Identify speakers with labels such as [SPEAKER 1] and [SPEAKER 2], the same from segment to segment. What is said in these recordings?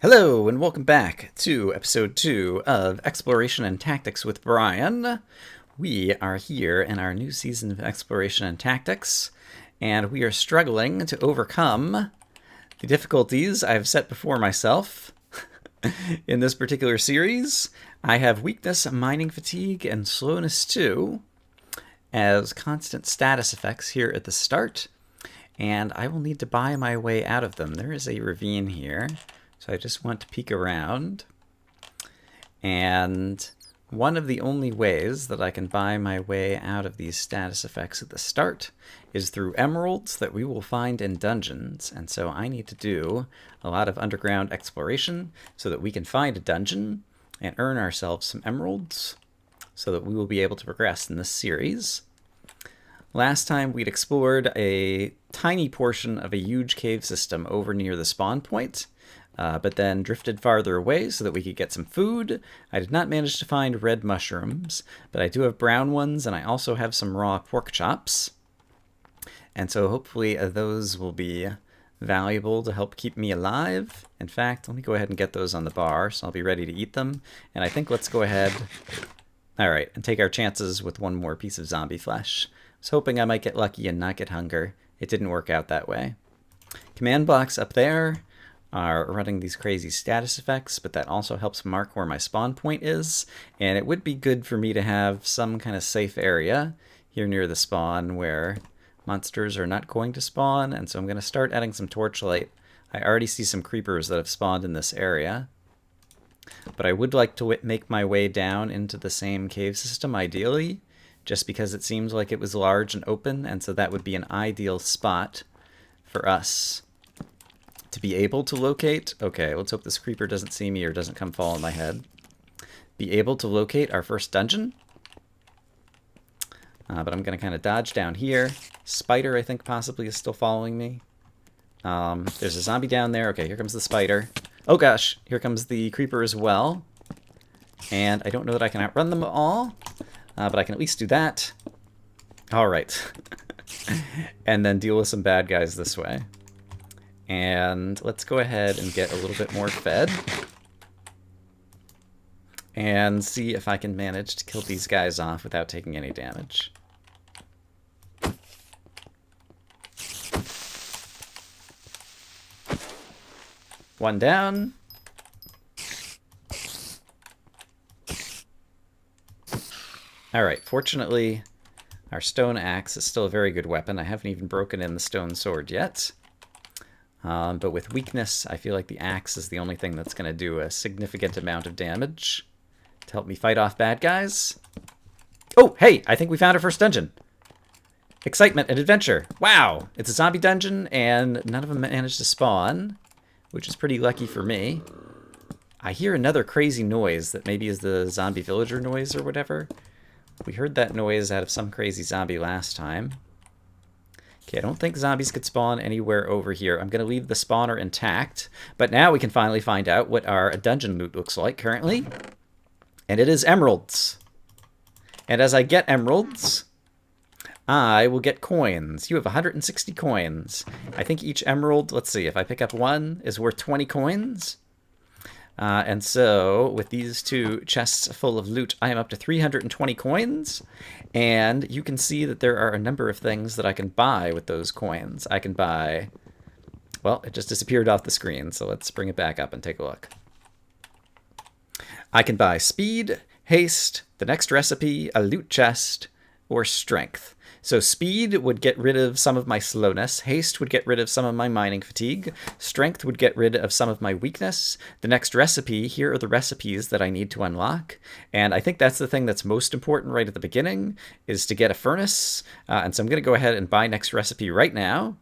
[SPEAKER 1] Hello, and welcome back to episode 2 of Exploration and Tactics with Brian. We are here in our new season of Exploration and Tactics, and we are struggling to overcome the difficulties I've set before myself in this particular series. I have weakness, mining fatigue, and slowness 2 as constant status effects here at the start, and I will need to buy my way out of them. There is a ravine here. So I just want to peek around, and one of the only ways that I can buy my way out of these status effects at the start is through emeralds that we will find in dungeons. And so I need to do a lot of underground exploration so that we can find a dungeon and earn ourselves some emeralds so that we will be able to progress in this series. Last time we'd explored a tiny portion of a huge cave system over near the spawn point. But then drifted farther away so that we could get some food. I did not manage to find red mushrooms, but I do have brown ones, and I also have some raw pork chops. And so hopefully those will be valuable to help keep me alive. In fact, let me go ahead and get those on the bar, so I'll be ready to eat them. And I think let's go ahead, alright, and take our chances with one more piece of zombie flesh. I was hoping I might get lucky and not get hunger. It didn't work out that way. Command blocks up there are running these crazy status effects, but that also helps mark where my spawn point is, and it would be good for me to have some kind of safe area here near the spawn where monsters are not going to spawn, and so I'm going to start adding some torchlight. I already see some creepers that have spawned in this area, but I would like to make my way down into the same cave system, ideally, just because it seems like it was large and open, and so that would be an ideal spot for us to be able to locate. Okay, let's hope this creeper doesn't see me or doesn't come fall on my head. Be able to locate our first dungeon. But I'm going to kind of dodge down here. Spider, I think, possibly is still following me. There's a zombie down there. Okay, here comes the spider. Oh gosh, here comes the creeper as well. And I don't know that I can outrun them all, but I can at least do that. All right. And then deal with some bad guys this way. And let's go ahead and get a little bit more fed. And see if I can manage to kill these guys off without taking any damage. One down. Alright, fortunately, our stone axe is still a very good weapon. I haven't even broken in the stone sword yet. But with weakness, I feel like the axe is the only thing that's going to do a significant amount of damage to help me fight off bad guys. Oh, hey, I think we found our first dungeon. Excitement and adventure. Wow, it's a zombie dungeon, and none of them managed to spawn, which is pretty lucky for me. I hear another crazy noise that maybe is the zombie villager noise or whatever. We heard that noise out of some crazy zombie last time. Okay, I don't think zombies could spawn anywhere over here. I'm going to leave the spawner intact. But now we can finally find out what our dungeon loot looks like currently. And it is emeralds. And as I get emeralds, I will get coins. You have 160 coins. I think each emerald, let's see, if I pick up one, is worth 20 coins. And so, with these two chests full of loot, I am up to 320 coins. And you can see that there are a number of things that I can buy with those coins. I can buy... Well, it just disappeared off the screen, so let's bring it back up and take a look. I can buy speed, haste, the next recipe, a loot chest, or strength. So speed would get rid of some of my slowness, haste would get rid of some of my mining fatigue, strength would get rid of some of my weakness. The next recipe, here are the recipes that I need to unlock, and I think that's the thing that's most important right at the beginning, is to get a furnace. And so I'm going to go ahead and buy next recipe right now,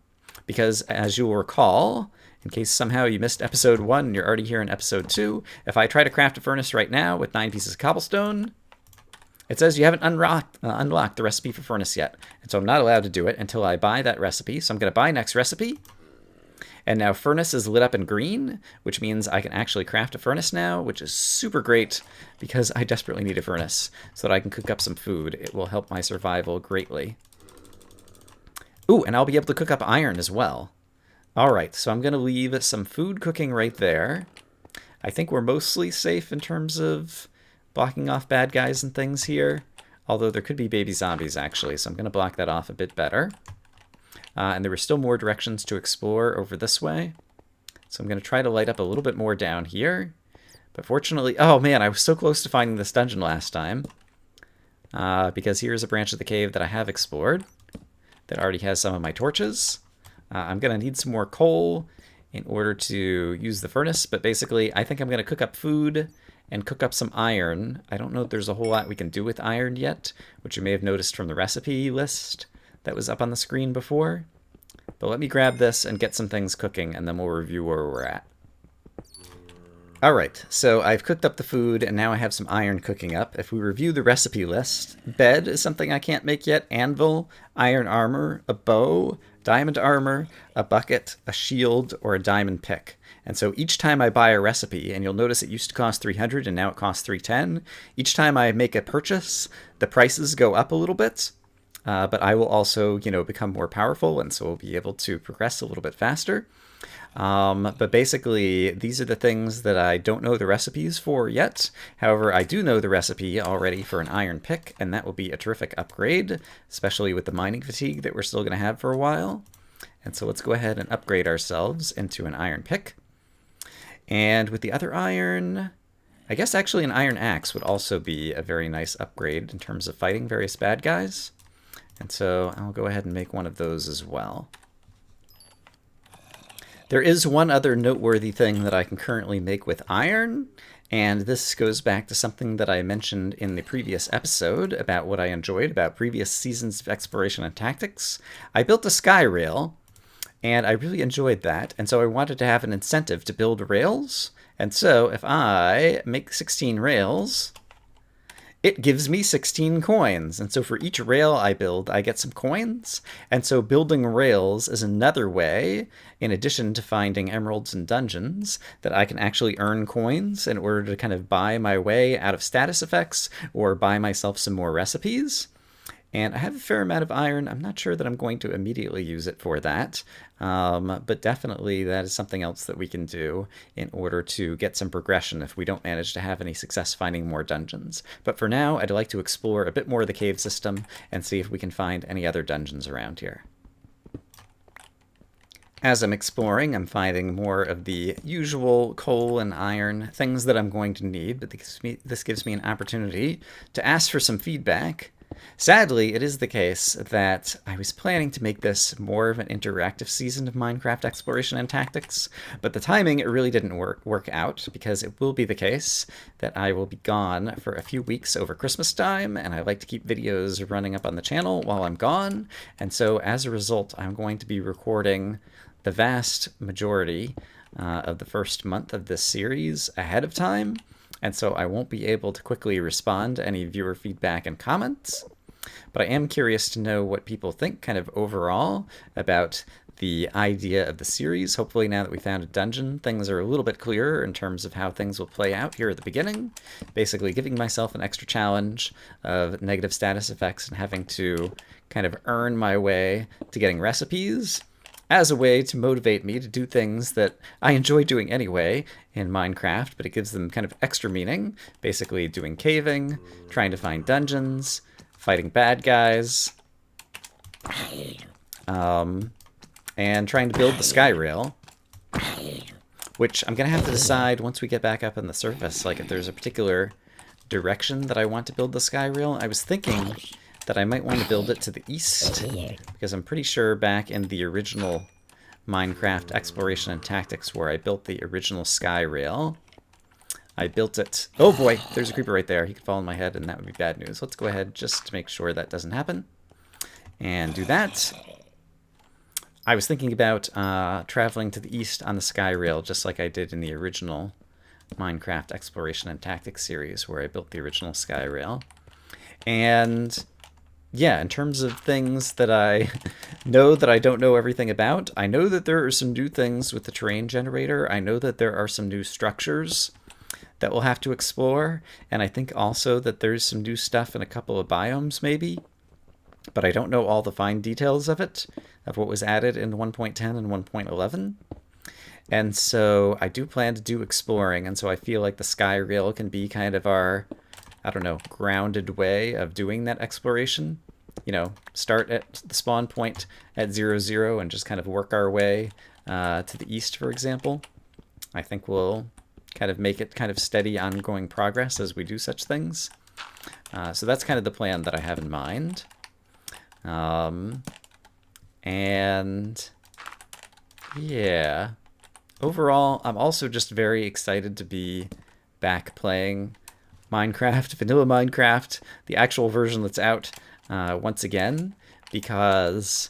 [SPEAKER 1] because as you will recall, in case somehow you missed episode 1 and you're already here in episode 2, if I try to craft a furnace right now with 9 pieces of cobblestone, it says you haven't unlocked the recipe for furnace yet. And so I'm not allowed to do it until I buy that recipe. So I'm going to buy next recipe. And now furnace is lit up in green, which means I can actually craft a furnace now, which is super great because I desperately need a furnace so that I can cook up some food. It will help my survival greatly. Ooh, and I'll be able to cook up iron as well. All right, so I'm going to leave some food cooking right there. I think we're mostly safe in terms of blocking off bad guys and things here. Although there could be baby zombies, actually, so I'm going to block that off a bit better. And there were still more directions to explore over this way. So I'm going to try to light up a little bit more down here. But fortunately, oh man, I was so close to finding this dungeon last time. Because here's a branch of the cave that I have explored that already has some of my torches. I'm going to need some more coal in order to use the furnace, but basically I think I'm going to cook up food and cook up some iron. I don't know if there's a whole lot we can do with iron yet, which you may have noticed from the recipe list that was up on the screen before. But let me grab this and get some things cooking, and then we'll review where we're at. Alright, so I've cooked up the food, and now I have some iron cooking up. If we review the recipe list, bed is something I can't make yet, anvil, iron armor, a bow, diamond armor, a bucket, a shield, or a diamond pick. And so each time I buy a recipe, and you'll notice it used to cost 300 and now it costs 310, each time I make a purchase, the prices go up a little bit. But I will also, become more powerful, and so we'll be able to progress a little bit faster. But basically, these are the things that I don't know the recipes for yet. However, I do know the recipe already for an iron pick, and that will be a terrific upgrade, especially with the mining fatigue that we're still going to have for a while. And so let's go ahead and upgrade ourselves into an iron pick. And with the other iron, I guess actually an iron axe would also be a very nice upgrade in terms of fighting various bad guys. And so I'll go ahead and make one of those as well. There is one other noteworthy thing that I can currently make with iron, and this goes back to something that I mentioned in the previous episode about what I enjoyed about previous seasons of exploration and tactics. I built a sky rail, and I really enjoyed that, and so I wanted to have an incentive to build rails. And so if I make 16 rails, it gives me 16 coins. And so for each rail I build, I get some coins. And so building rails is another way, in addition to finding emeralds and dungeons, that I can actually earn coins in order to kind of buy my way out of status effects or buy myself some more recipes. And I have a fair amount of iron. I'm not sure that I'm going to immediately use it for that, but definitely that is something else that we can do in order to get some progression if we don't manage to have any success finding more dungeons. But for now, I'd like to explore a bit more of the cave system and see if we can find any other dungeons around here. As I'm exploring, I'm finding more of the usual coal and iron things that I'm going to need, but this gives me an opportunity to ask for some feedback. Sadly, it is the case that I was planning to make this more of an interactive season of Minecraft exploration and tactics, but the timing really didn't work out, because it will be the case that I will be gone for a few weeks over Christmas time, and I like to keep videos running up on the channel while I'm gone, and so as a result, I'm going to be recording the vast majority of the first month of this series ahead of time. And so I won't be able to quickly respond to any viewer feedback and comments. But I am curious to know what people think kind of overall about the idea of the series. Hopefully now that we found a dungeon, things are a little bit clearer in terms of how things will play out here at the beginning. Basically giving myself an extra challenge of negative status effects and having to kind of earn my way to getting recipes, as a way to motivate me to do things that I enjoy doing anyway in Minecraft, but it gives them kind of extra meaning. Basically doing caving, trying to find dungeons, fighting bad guys, and trying to build the sky rail, which I'm going to have to decide once we get back up on the surface, like if there's a particular direction that I want to build the sky rail. I was thinking that I might want to build it to the east, because I'm pretty sure back in the original Minecraft exploration and tactics where I built the original sky rail, I built it... Oh boy, there's a creeper right there. He could fall on my head and that would be bad news. Let's go ahead just to make sure that doesn't happen and do that. I was thinking about traveling to the east on the sky rail, just like I did in the original Minecraft exploration and tactics series where I built the original sky rail. And yeah, in terms of things that I know that I don't know everything about, I know that there are some new things with the terrain generator. I know that there are some new structures that we'll have to explore, and I think also that there's some new stuff in a couple of biomes maybe, but I don't know all the fine details of it, of what was added in 1.10 and 1.11. And so I do plan to do exploring, and so I feel like the sky rail can be kind of our, I don't know, grounded way of doing that exploration. You know, start at the spawn point at 0, 0 and just kind of work our way to the east, for example. I think we'll kind of make it kind of steady, ongoing progress as we do such things. So that's kind of the plan that I have in mind. And yeah, overall, I'm also just very excited to be back playing Minecraft, vanilla Minecraft, the actual version that's out once again, because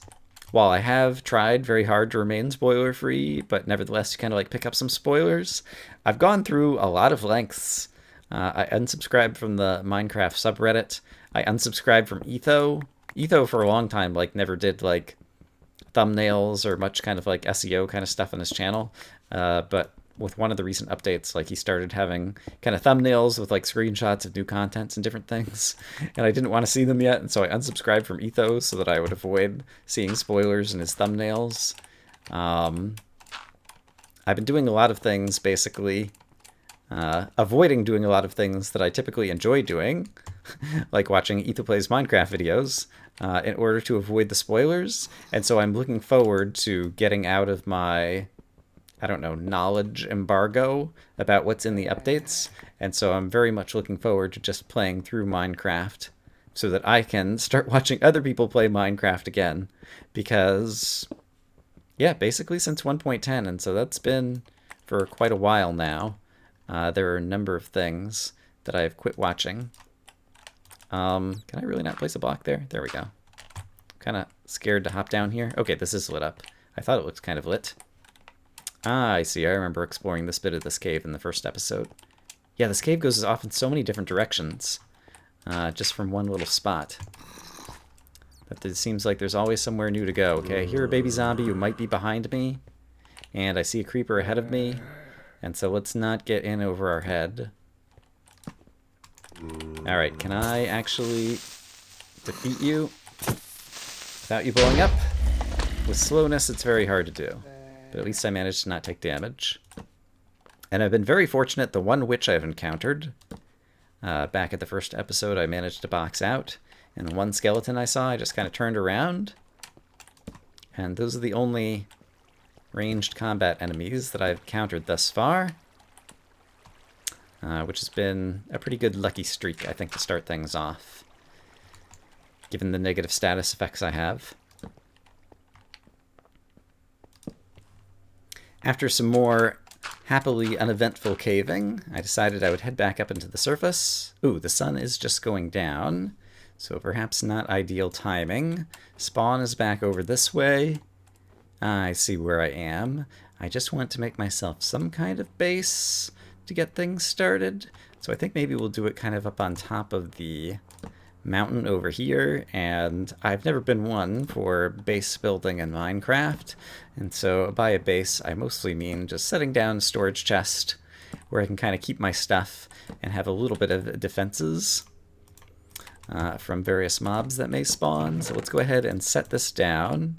[SPEAKER 1] while I have tried very hard to remain spoiler free, but nevertheless you kind of like pick up some spoilers, I've gone through a lot of lengths. I unsubscribed from the Minecraft subreddit. I unsubscribed from Etho. Etho for a long time like never did like thumbnails or much kind of like SEO kind of stuff on his channel. But with one of the recent updates, like he started having kind of thumbnails with like screenshots of new contents and different things. And I didn't want to see them yet. And so I unsubscribed from Ethos so that I would avoid seeing spoilers in his thumbnails. I've been doing a lot of things basically, avoiding doing a lot of things that I typically enjoy doing, like watching Etho Plays Minecraft videos, in order to avoid the spoilers. And so I'm looking forward to getting out of my, I don't know, knowledge embargo about what's in the updates. And so I'm very much looking forward to just playing through Minecraft so that I can start watching other people play Minecraft again. Because, yeah, basically since 1.10, and so that's been for quite a while now. There are a number of things that I've quit watching. Can I really not place a block there? There we go. Kind of scared to hop down here. Okay, this is lit up. I thought it looked kind of lit. Ah, I see. I remember exploring this bit of this cave in the first episode. Yeah, this cave goes off in so many different directions, just from one little spot. But it seems like there's always somewhere new to go. Okay, I hear a baby zombie who might be behind me, and I see a creeper ahead of me, and so let's not get in over our head. Alright, can I actually defeat you without you blowing up? With slowness, it's very hard to do. But at least I managed to not take damage. And I've been very fortunate. The one witch I've encountered, back at the first episode, I managed to box out. And the one skeleton I saw, I just kind of turned around. And those are the only ranged combat enemies that I've encountered thus far. Which has been a pretty good lucky streak, I think, to start things off, given the negative status effects I have. After some more happily uneventful caving, I decided I would head back up into the surface. Ooh, the sun is just going down, so perhaps not ideal timing. Spawn is back over this way. I see where I am. I just want to make myself some kind of base to get things started. So I think maybe we'll do it kind of up on top of the mountain over here, and I've never been one for base building in Minecraft, and so by a base I mostly mean just setting down a storage chest where I can kind of keep my stuff and have a little bit of defenses from various mobs that may spawn. So let's go ahead and set this down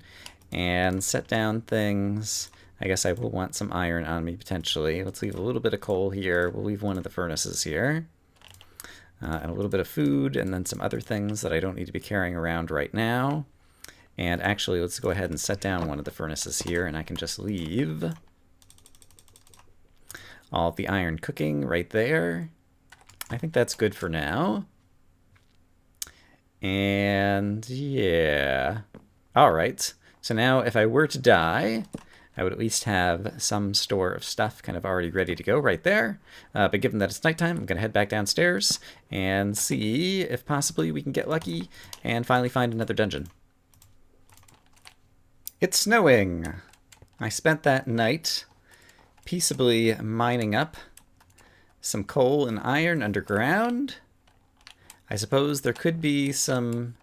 [SPEAKER 1] and set down things. I guess I will want some iron on me, potentially. Let's leave a little bit of coal here. We'll leave one of the furnaces here. And a little bit of food, and then some other things that I don't need to be carrying around right now. And actually, let's go ahead and set down one of the furnaces here, and I can just leave all of the iron cooking right there. I think that's good for now. And yeah. All right. So now if I were to die, I would at least have some store of stuff kind of already ready to go right there. But given that it's nighttime, I'm going to head back downstairs and see if possibly we can get lucky and finally find another dungeon. It's snowing. I spent that night peaceably mining up some coal and iron underground. I suppose there could be some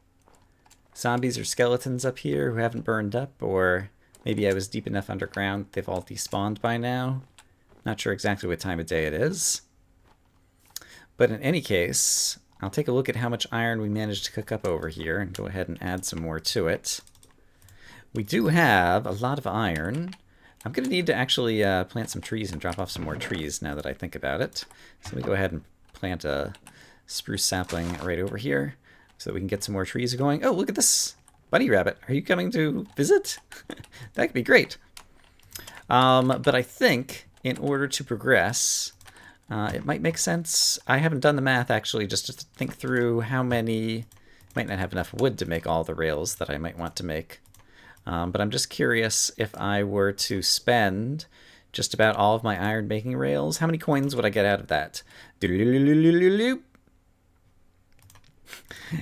[SPEAKER 1] zombies or skeletons up here who haven't burned up, or maybe I was deep enough underground they've all despawned by now. Not sure exactly what time of day it is. But in any case, I'll take a look at how much iron we managed to cook up over here and go ahead and add some more to it. We do have a lot of iron, I'm going to need to actually plant some trees and drop off some more trees now that I think about it. So let me go ahead and plant a spruce sapling right over here so that we can get some more trees going. Oh, look at this. Bunny rabbit, are you coming to visit? That could be great. But I think in order to progress, it might make sense. I haven't done the math actually, just to think through how many. Might not have enough wood to make all the rails that I might want to make. But I'm just curious if I were to spend just about all of my iron making rails, how many coins would I get out of that?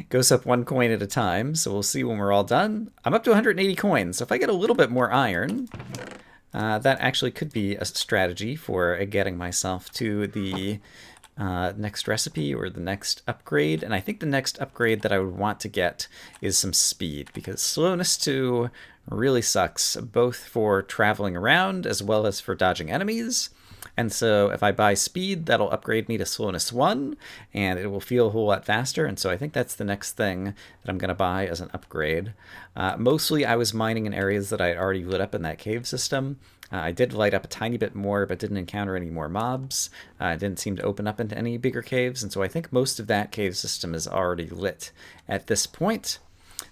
[SPEAKER 1] Goes up 1 coin at a time, so we'll see when we're all done. I'm up to 180 coins, so if I get a little bit more iron, that actually could be a strategy for getting myself to the next recipe or the next upgrade. And I think the next upgrade that I would want to get is some speed, because slowness 2 really sucks, both for traveling around as well as for dodging enemies. And so if I buy speed, that'll upgrade me to slowness 1, and it will feel a whole lot faster. And so I think that's the next thing that I'm going to buy as an upgrade. Mostly I was mining in areas that I had already lit up in that cave system. I did light up a tiny bit more, but didn't encounter any more mobs. It didn't seem to open up into any bigger caves, and so I think most of that cave system is already lit at this point.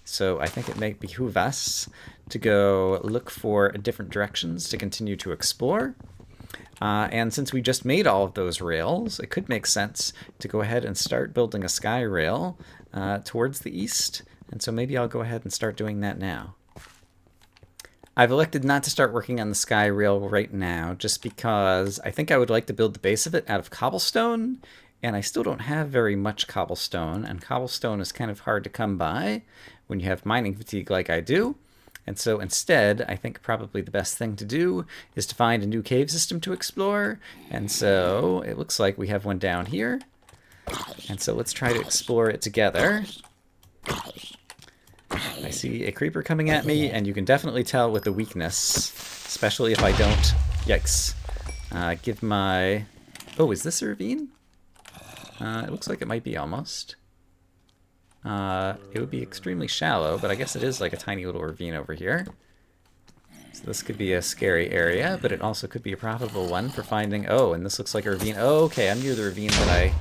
[SPEAKER 1] So I think it may behoove us to go look for different directions to continue to explore. And since we just made all of those rails, it could make sense to go ahead and start building a sky rail towards the east. And so maybe I'll go ahead and start doing that now. I've elected not to start working on the sky rail right now, just because I think I would like to build the base of it out of cobblestone, and I still don't have very much cobblestone, and cobblestone is kind of hard to come by when you have mining fatigue like I do. And so instead, I think probably the best thing to do is to find a new cave system to explore. And so it looks like we have one down here. And so let's try to explore it together. I see a creeper coming at me, and you can definitely tell with the weakness, especially if I don't, yikes, give my... Oh, is this a ravine? It looks like it might be almost. It would be extremely shallow, but I guess it is like a tiny little ravine over here. So this could be a scary area, but it also could be a profitable one for finding... Oh, and this looks like a ravine. Oh, okay, I'm near the ravine that I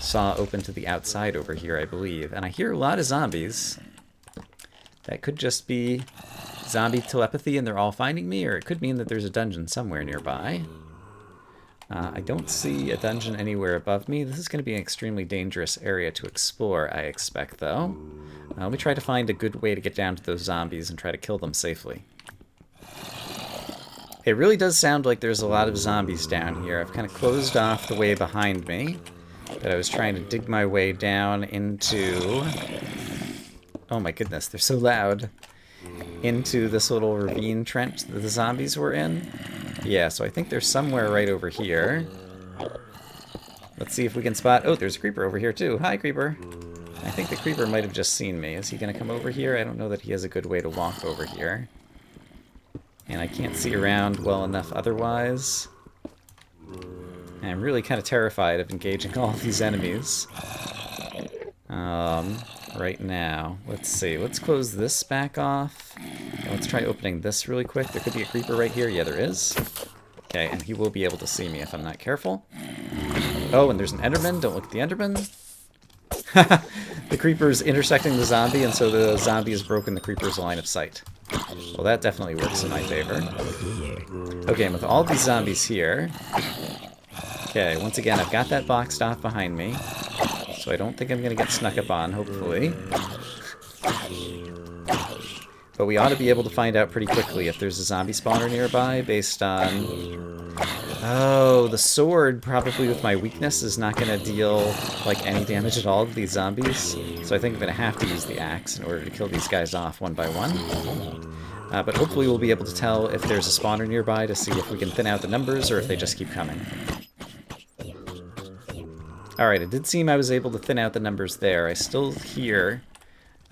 [SPEAKER 1] saw open to the outside over here, I believe. And I hear a lot of zombies. That could just be zombie telepathy and they're all finding me, or it could mean that there's a dungeon somewhere nearby. I don't see a dungeon anywhere above me. This is going to be an extremely dangerous area to explore, I expect, though. Let me try to find a good way to get down to those zombies and try to kill them safely. It really does sound like there's a lot of zombies down here. I've kind of closed off the way behind me, but I was trying to dig my way down into... Oh my goodness, they're so loud. Into this little ravine trench that the zombies were in. Yeah, so I think they're somewhere right over here. Let's see if we can spot... Oh, there's a creeper over here too. Hi, creeper. I think the creeper might have just seen me. Is he going to come over here? I don't know that he has a good way to walk over here. And I can't see around well enough otherwise. And I'm really kind of terrified of engaging all of these enemies. Right now. Let's see. Let's close this back off. And let's try opening this really quick. There could be a creeper right here. Yeah, there is. Okay, and he will be able to see me if I'm not careful. Oh, and there's an enderman. Don't look at the enderman. The creeper's intersecting the zombie, and so the zombie has broken the creeper's line of sight. Well, that definitely works in my favor. Okay, and with all these zombies here... Okay, once again, I've got that boxed off behind me. So I don't think I'm going to get snuck up on, hopefully. But we ought to be able to find out pretty quickly if there's a zombie spawner nearby based on... Oh, the sword, probably with my weakness, is not going to deal like any damage at all to these zombies. So I think I'm going to have to use the axe in order to kill these guys off one by one. But hopefully we'll be able to tell if there's a spawner nearby to see if we can thin out the numbers or if they just keep coming. Alright, it did seem I was able to thin out the numbers there. I still hear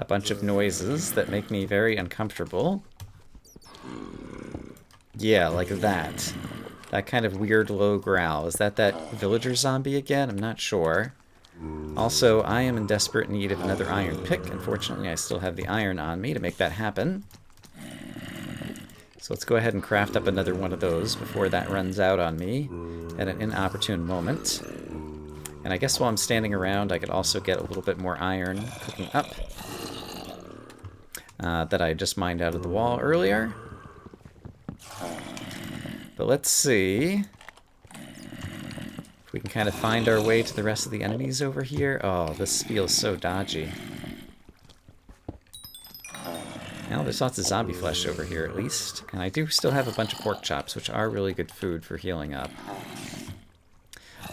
[SPEAKER 1] a bunch of noises that make me very uncomfortable. Yeah, like that. That kind of weird low growl. Is that villager zombie again? I'm not sure. Also, I am in desperate need of another iron pick. Unfortunately, I still have the iron on me to make that happen. So let's go ahead and craft up another one of those before that runs out on me at an inopportune moment. And I guess while I'm standing around, I could also get a little bit more iron cooking up that I just mined out of the wall earlier. But let's see if we can kind of find our way to the rest of the enemies over here. Oh, this feels so dodgy. Well, there's lots of zombie flesh over here, at least. And I do still have a bunch of pork chops, which are really good food for healing up.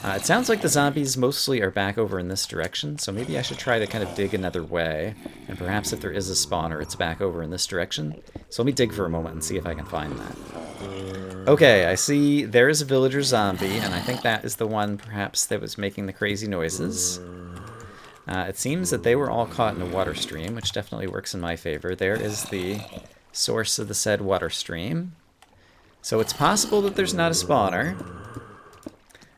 [SPEAKER 1] It sounds like the zombies mostly are back over in this direction, so maybe I should try to kind of dig another way. And perhaps if there is a spawner, it's back over in this direction. So let me dig for a moment and see if I can find that. Okay, I see there is a villager zombie, and I think that is the one, perhaps, that was making the crazy noises. It seems that they were all caught in a water stream, which definitely works in my favor. There is the source of the said water stream. So it's possible that there's not a spawner.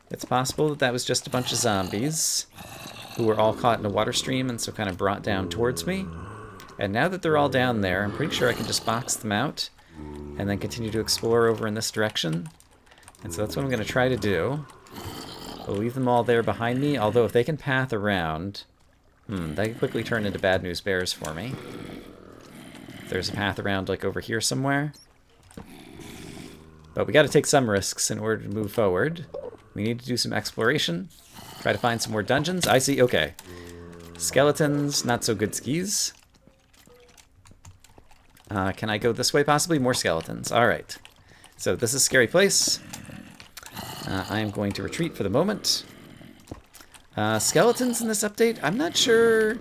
[SPEAKER 1] It's possible that that was just a bunch of zombies who were all caught in a water stream and so kind of brought down towards me. And now that they're all down there, I'm pretty sure I can just box them out and then continue to explore over in this direction. And so that's what I'm going to try to do. I'll leave them all there behind me, although if they can path around... that could quickly turn into bad news bears for me. If there's a path around, like, over here somewhere. But we got to take some risks in order to move forward. We need to do some exploration. Try to find some more dungeons. I see, okay. Skeletons, not so good skis. Can I go this way, possibly? More skeletons. Alright. So this is a scary place. I am going to retreat for the moment. Skeletons in this update, I'm not sure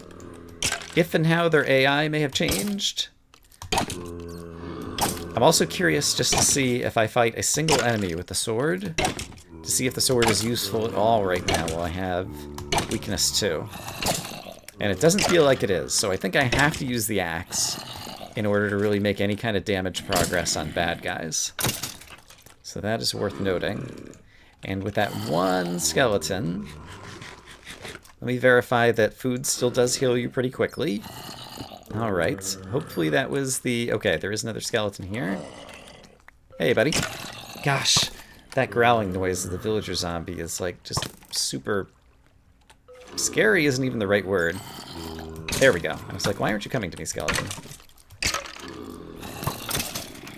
[SPEAKER 1] if and how their AI may have changed. I'm also curious just to see if I fight a single enemy with the sword, to see if the sword is useful at all right now while I have weakness 2. And it doesn't feel like it is, so I think I have to use the axe in order to really make any kind of damage progress on bad guys. So that is worth noting. And with that one skeleton, let me verify that food still does heal you pretty quickly. Alright, hopefully that was the... Okay, there is another skeleton here. Hey, buddy. Gosh, that growling noise of the villager zombie is, like, just super... Scary isn't even the right word. There we go. I was like, why aren't you coming to me, skeleton?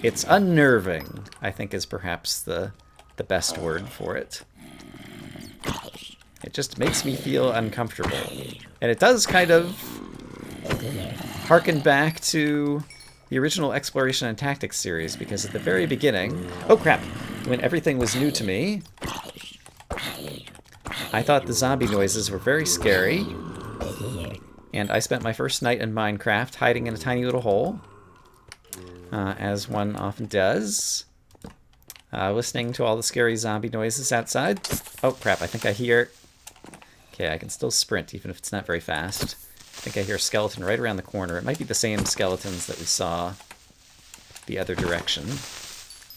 [SPEAKER 1] It's unnerving, I think is perhaps the best word for it. It just makes me feel uncomfortable. And it does kind of harken back to the original Exploration and Tactics series, because at the very beginning... Oh, crap! When everything was new to me, I thought the zombie noises were very scary, and I spent my first night in Minecraft hiding in a tiny little hole, as one often does, listening to all the scary zombie noises outside. Oh, crap, I think I hear... Okay, I can still sprint, even if it's not very fast. I think I hear a skeleton right around the corner. It might be the same skeletons that we saw the other direction,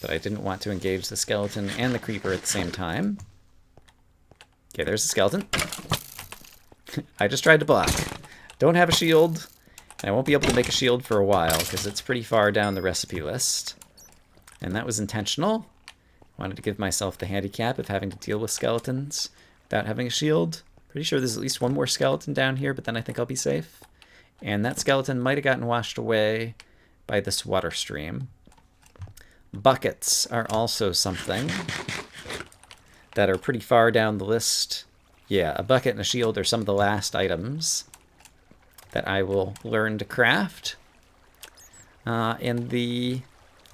[SPEAKER 1] but I didn't want to engage the skeleton and the creeper at the same time. Okay, there's the skeleton. I just tried to block. Don't have a shield, and I won't be able to make a shield for a while, because it's pretty far down the recipe list. And that was intentional. I wanted to give myself the handicap of having to deal with skeletons without having a shield. Pretty sure there's at least one more skeleton down here, but then I think I'll be safe. And that skeleton might have gotten washed away by this water stream. Buckets are also something that are pretty far down the list. Yeah, a bucket and a shield are some of the last items that I will learn to craft in the,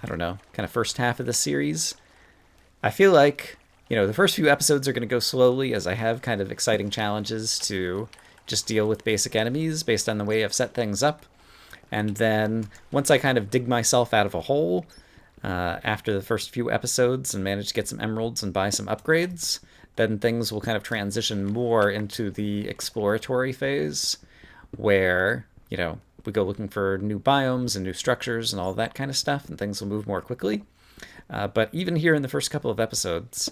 [SPEAKER 1] I don't know, kind of first half of the series. I feel like, you know, the first few episodes are going to go slowly as I have kind of exciting challenges to just deal with basic enemies based on the way I've set things up. And then once I kind of dig myself out of a hole after the first few episodes and manage to get some emeralds and buy some upgrades, then things will kind of transition more into the exploratory phase where, you know, we go looking for new biomes and new structures and all that kind of stuff, and things will move more quickly. But even here in the first couple of episodes,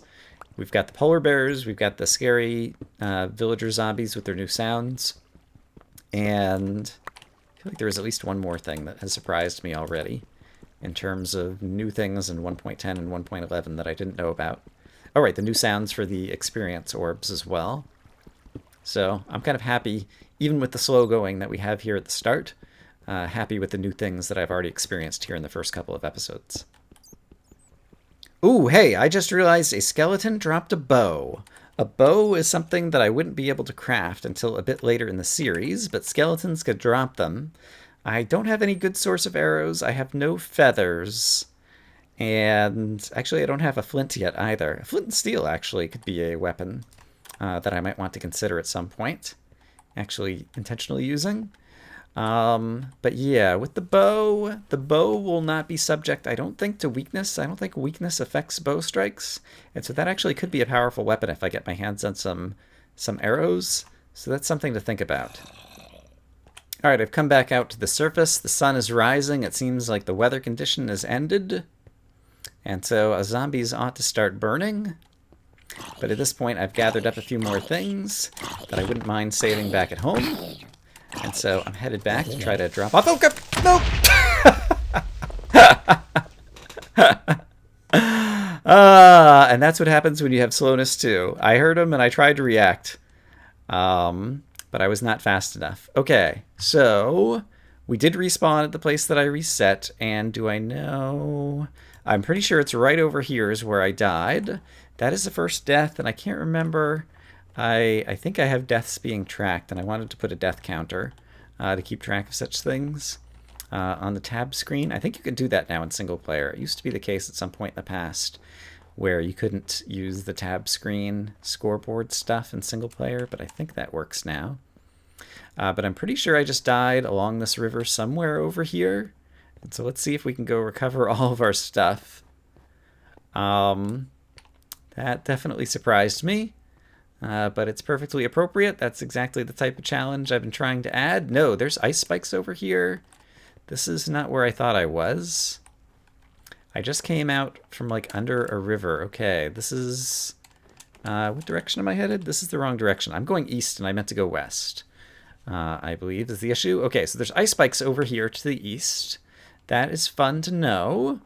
[SPEAKER 1] we've got the polar bears, we've got the scary villager zombies with their new sounds, and I feel like there was at least one more thing that has surprised me already. in terms of new things in 1.10 and 1.11 that I didn't know about. Oh, right, the new sounds for the experience orbs as well. So I'm kind of happy, even with the slow going that we have here at the start, happy with the new things that I've already experienced here in the first couple of episodes. Ooh, hey, I just realized a skeleton dropped a bow. A bow is something that I wouldn't be able to craft until a bit later in the series, but skeletons could drop them. I don't have any good source of arrows. I have no feathers. And actually, I don't have a flint yet either. A flint and steel, actually, could be a weapon that I might want to consider at some point. Actually, intentionally using. But yeah, with the bow will not be subject, I don't think, to weakness. I don't think weakness affects bow strikes. And so that actually could be a powerful weapon if I get my hands on some arrows. So that's something to think about. All right, I've come back out to the surface. The sun is rising. It seems like the weather condition has ended. And so zombies ought to start burning. But at this point, I've gathered up a few more things that I wouldn't mind saving back at home. And so I'm headed back to try to drop off. Oh, no! And that's what happens when you have slowness too. I heard him and I tried to react. But I was not fast enough. Okay, so we did respawn at the place that I reset. And do I know? I'm pretty sure it's right over here is where I died. That is the first death, and I can't remember. I think I have deaths being tracked, and I wanted to put a death counter to keep track of such things on the tab screen. I think you can do that now in single player. It used to be the case at some point in the past where you couldn't use the tab screen scoreboard stuff in single player, but I think that works now. But I'm pretty sure I just died along this river somewhere over here. And so let's see if we can go recover all of our stuff. That definitely surprised me. But it's perfectly appropriate. That's exactly the type of challenge I've been trying to add. No, there's ice spikes over here. This is not where I thought I was. I just came out from like under a river. Okay, this is... what direction am I headed? This is the wrong direction. I'm going east and I meant to go west. I believe is the issue. Okay, so there's ice spikes over here to the east. That is fun to know.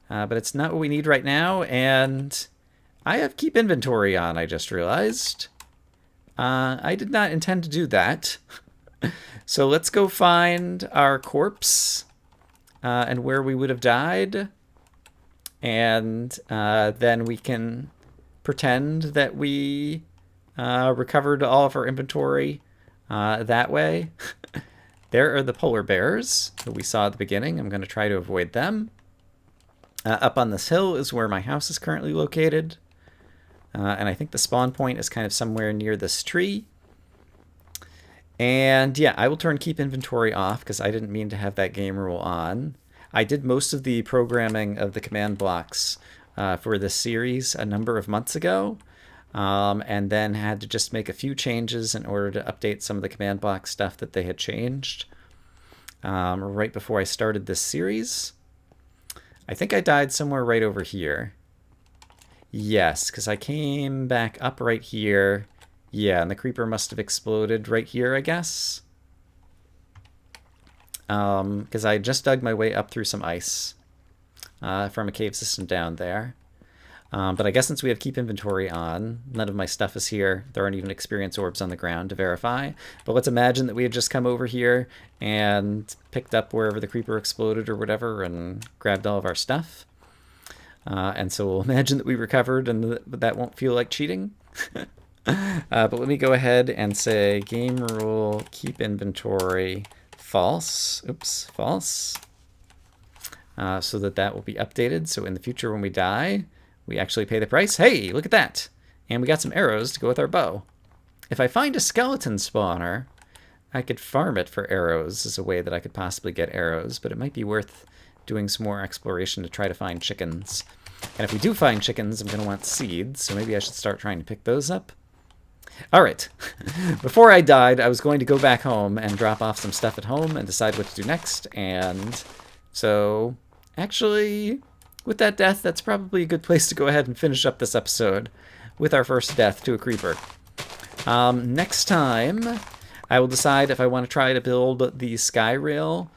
[SPEAKER 1] But it's not what we need right now, and... I have keep inventory on, I just realized. I did not intend to do that. So let's go find our corpse and where we would have died. And then we can pretend that we recovered all of our inventory that way. There are the polar bears that we saw at the beginning. I'm going to try to avoid them. Up on this hill is where my house is currently located. And I think the spawn point is kind of somewhere near this tree. And yeah, I will turn keep inventory off because I didn't mean to have that game rule on. I did most of the programming of the command blocks for this series a number of months ago. And then had to just make a few changes in order to update some of the command block stuff that they had changed right before I started this series. I think I died somewhere right over here. Yes, because I came back up right here. Yeah, and the creeper must have exploded right here, I guess. Because I just dug my way up through some ice from a cave system down there. But I guess since we have keep inventory on, none of my stuff is here. There aren't even experience orbs on the ground to verify. But let's imagine that we had just come over here and picked up wherever the creeper exploded or whatever and grabbed all of our stuff. And so we'll imagine that we recovered and that won't feel like cheating. But let me go ahead and say game rule keep inventory false. Oops, false. So that will be updated. So in the future when we die, we actually pay the price. Hey, look at that. And we got some arrows to go with our bow. If I find a skeleton spawner, I could farm it for arrows as a way that I could possibly get arrows, but it might be worth doing some more exploration to try to find chickens. And if we do find chickens, I'm going to want seeds, so maybe I should start trying to pick those up. All right. Before I died, I was going to go back home and drop off some stuff at home and decide what to do next. And so, actually, with that death, that's probably a good place to go ahead and finish up this episode with our first death to a creeper. Next time, I will decide if I want to try to build the sky rail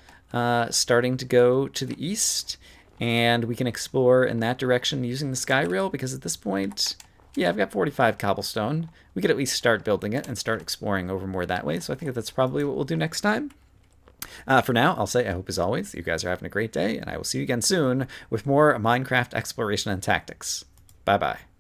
[SPEAKER 1] starting to go to the east. And we can explore in that direction using the sky rail, because at this point, yeah, I've got 45 cobblestone. We could at least start building it and start exploring over more that way. So I think that's probably what we'll do next time. For now, I'll say I hope, as always, you guys are having a great day, and I will see you again soon with more Minecraft exploration and tactics. Bye-bye.